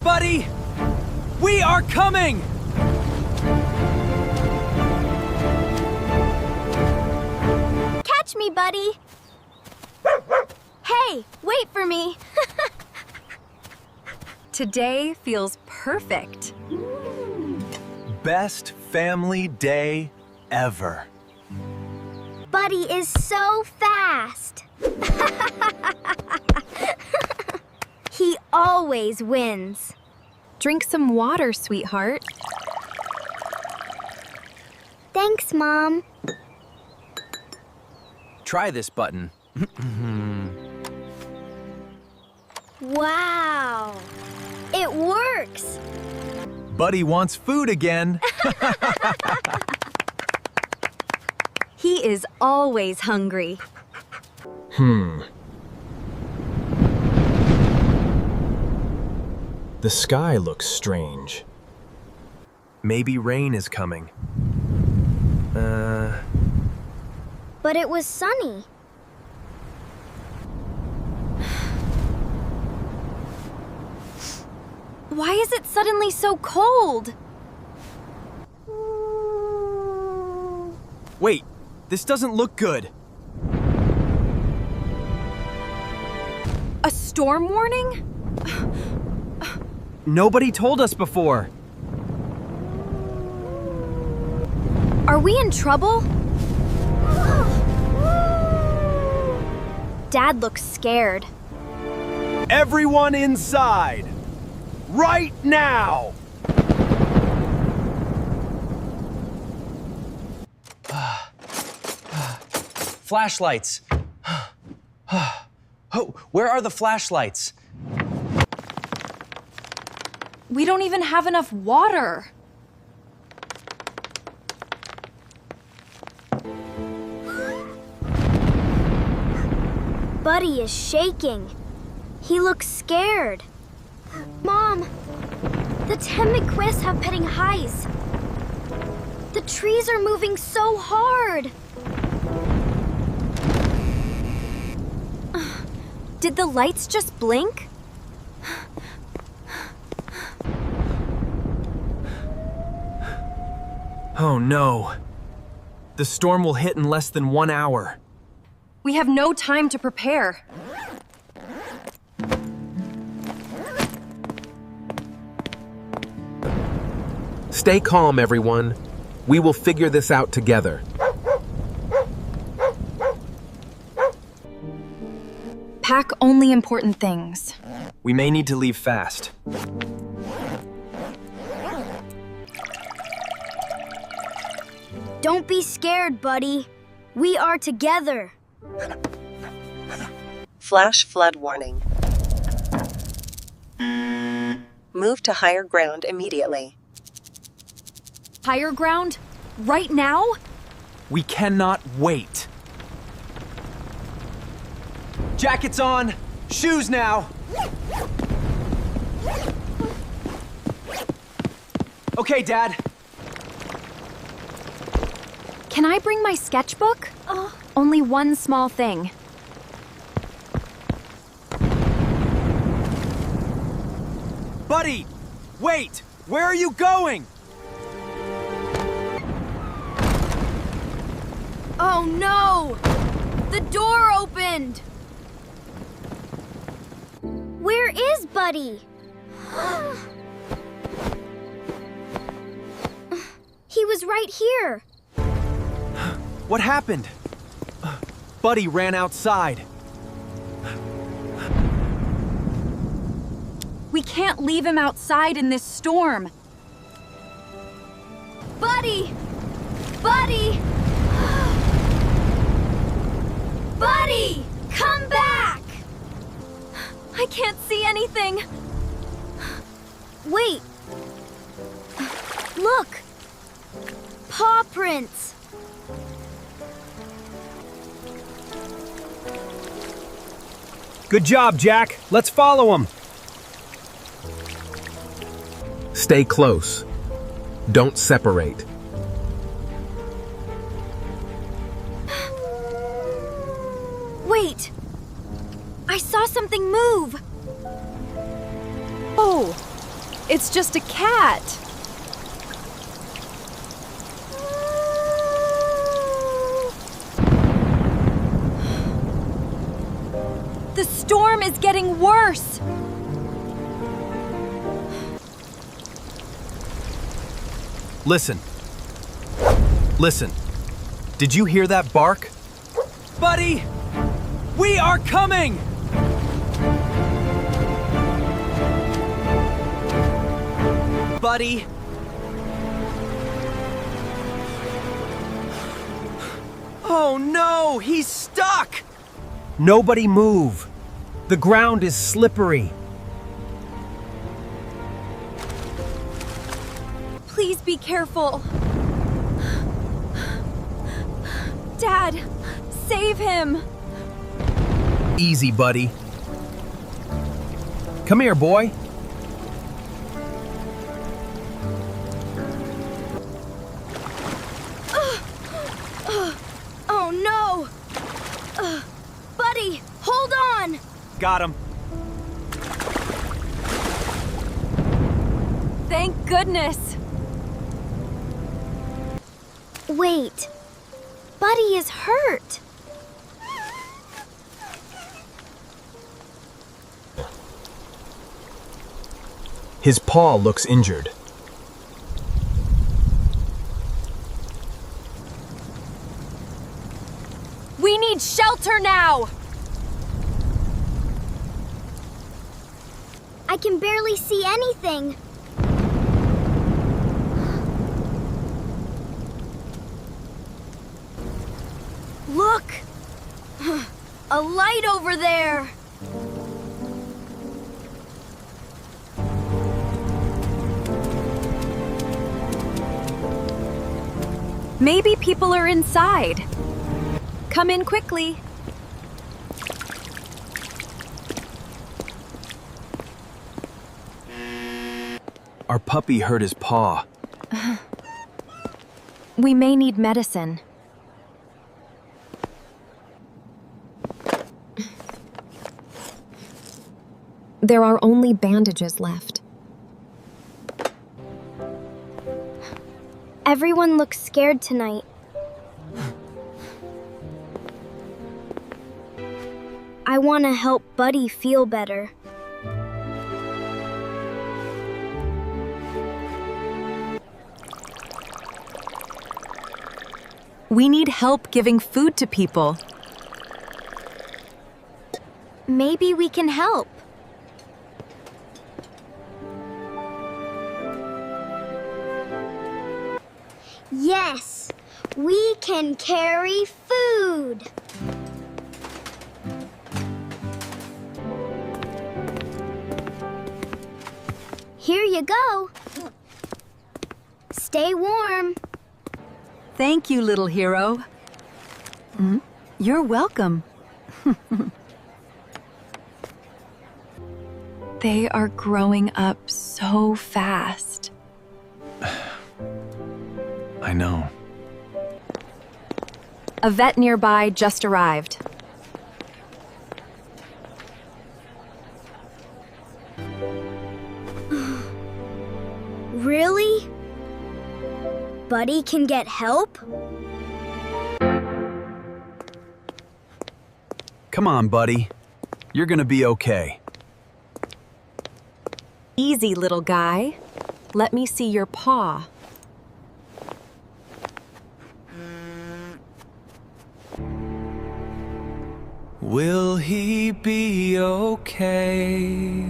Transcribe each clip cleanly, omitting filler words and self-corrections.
Buddy, we are coming! Catch me, buddy! Hey, wait for me! Today feels perfect. Best family day ever. Buddy is so fast! He always wins. Drink some water, sweetheart. Thanks, Mom. Try this button. Wow! It works! Buddy wants food again. He is always hungry. The sky looks strange. Maybe rain is coming. But it was sunny. Why is it suddenly so cold? Wait, this doesn't look good. A storm warning? Nobody told us before. Are we in trouble? Dad looks scared. Everyone inside! Right now! Flashlights. Oh, where are the flashlights? We don't even have enough water. Buddy is shaking. He looks scared. Mom, the Temmiquis have petting highs. The trees are moving so hard. Did the lights just blink? Oh no. The storm will hit in less than 1 hour. We have no time to prepare. Stay calm, everyone. We will figure this out together. Pack only important things. We may need to leave fast. Don't be scared, buddy. We are together. Flash flood warning. Move to higher ground immediately. Higher ground? Right now? We cannot wait. Jackets on! Shoes now! Okay, Dad. Can I bring my sketchbook? Only one small thing. Buddy! Wait! Where are you going? Oh no! The door opened! Where is Buddy? He was right here. What happened? Buddy ran outside. We can't leave him outside in this storm. Buddy! Buddy! Buddy! Come back! I can't see anything. Wait. Look. Paw prints. Good job, Jack. Let's follow him. Stay close. Don't separate. Wait! I saw something move! Oh, It's just a cat. The storm is getting worse. Listen. Listen. Did you hear that bark? Buddy! We are coming! Buddy! Oh no! He's stuck! Nobody move! The ground is slippery. Please be careful. Dad, save him. Easy, buddy. Come here, boy. Oh no! Buddy, hold on! Got him. Thank goodness. Wait. Buddy is hurt. His paw looks injured. We need shelter now. I can barely see anything. Look! A light over there! Maybe people are inside. Come in quickly. Our puppy hurt his paw. We may need medicine. There are only bandages left. Everyone looks scared tonight. I want to help Buddy feel better. We need help giving food to people. Maybe we can help. Yes, we can carry food. Here you go. Stay warm. Thank you, little hero. You're welcome. They are growing up so fast. I know. A vet nearby just arrived. Really? Buddy can get help? Come on, buddy. You're gonna be okay. Easy, little guy. Let me see your paw. Will he be okay?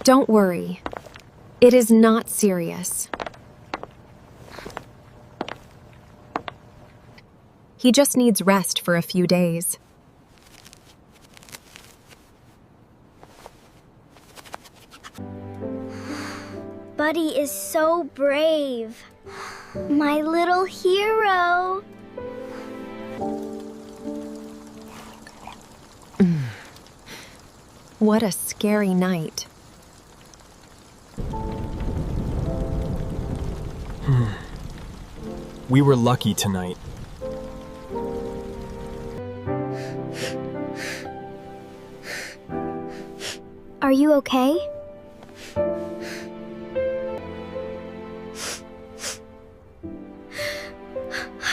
Don't worry. It is not serious. He just needs rest for a few days. Buddy is so brave. My little hero. What a scary night. We were lucky tonight. Are Are you okay?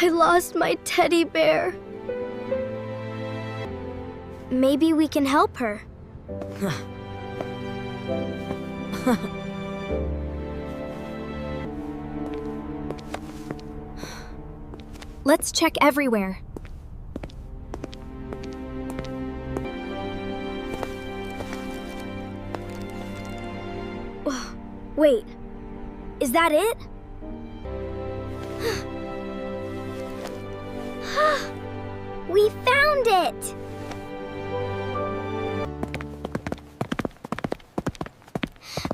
I lost my teddy bear. Maybe we can help her. Let's check everywhere. Wait, is that it? We found it!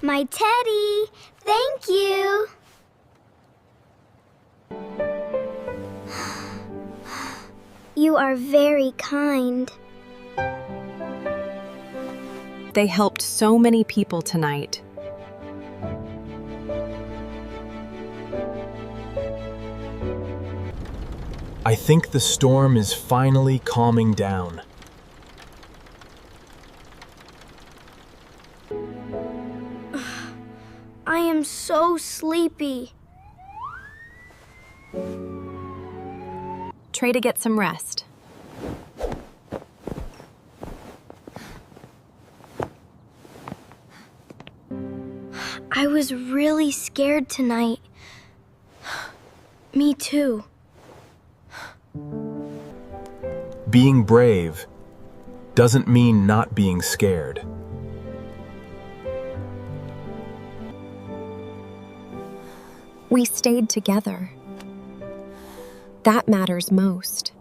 My teddy! Thank you! You are very kind. They helped so many people tonight. I think the storm is finally calming down. I am so sleepy. Try to get some rest. I was really scared tonight. Me too. Being brave doesn't mean not being scared. We stayed together. That matters most.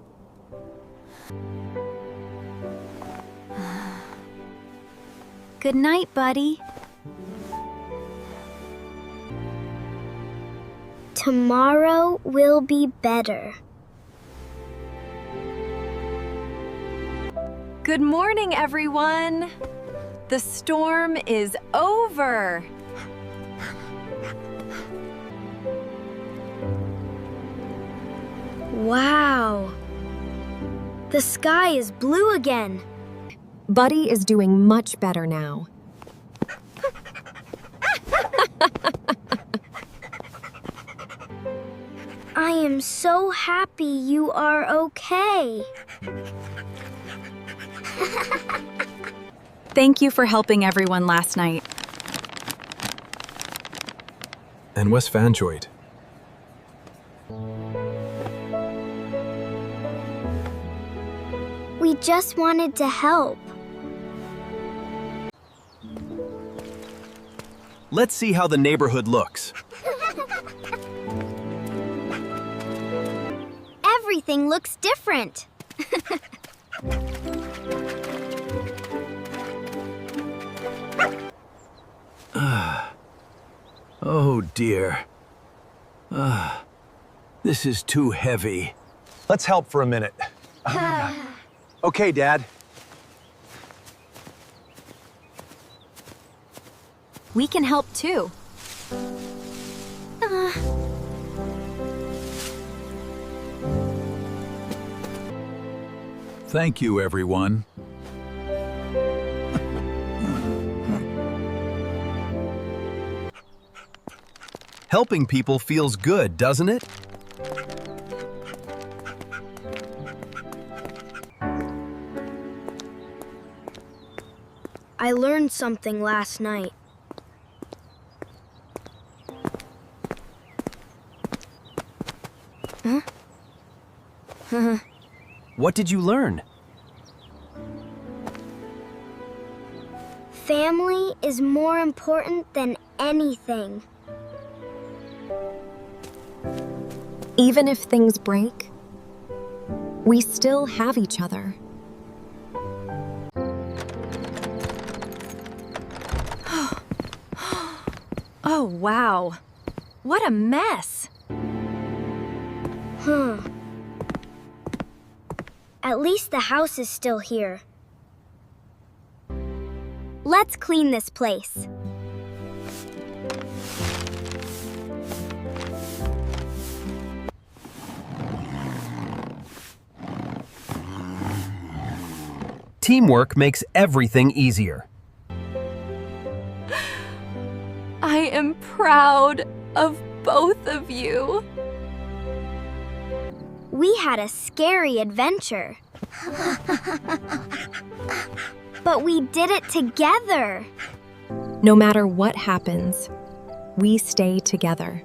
Good night, buddy. Tomorrow will be better. Good morning, everyone. The storm is over. Wow. The sky is blue again. Buddy is doing much better now. I am so happy you are okay. Thank you for helping everyone last night. And West Vanjoyd. We just wanted to help. Let's see how the neighborhood looks. Everything looks different. Oh dear. This is too heavy. Let's help for a minute. Okay, Dad. We can help too. Thank you, everyone. Helping people feels good, doesn't it? I learned something last night. What did you learn? Family is more important than anything. Even if things break, we still have each other. Oh, wow. What a mess. At least the house is still here. Let's clean this place. Teamwork makes everything easier. I am proud of both of you. We had a scary adventure. But we did it together. No matter what happens, we stay together.